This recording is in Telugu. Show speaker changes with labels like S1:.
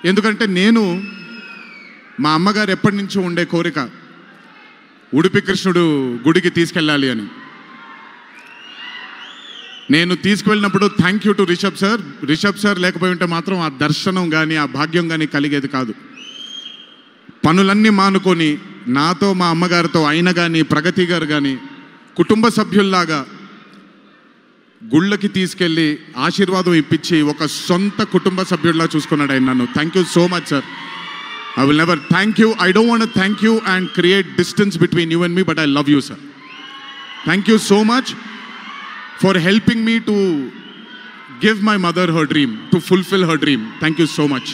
S1: ఎందుకంటే నేను మా అమ్మగారు ఎప్పటి నుంచో ఉండే కోరిక ఉడిపి కృష్ణుడు గుడికి తీసుకెళ్ళాలి అని. నేను తీసుకువెళ్ళినప్పుడు thank you to Rishabh sir లేకపోయి ఉంటే మాత్రం ఆ దర్శనం కానీ ఆ భాగ్యం కానీ కలిగేది కాదు. పనులన్నీ మానుకొని నాతో మా అమ్మగారితో ఆయన కానీ ప్రగతి గారు కానీ కుటుంబ సభ్యుల్లాగా గుళ్ళకి తీసుకెళ్ళి ఆశీర్వాదం ఇప్పించి ఒక సొంత కుటుంబ సభ్యుల్లా చూసుకున్నాడు ఆయన నన్ను. Thank you so much sir. I will never thank you. I don't want to thank you and create distance between you and me, but I love you, sir. Thank you so much for helping me to give my mother her dream, to fulfill her dream. Thank you so much.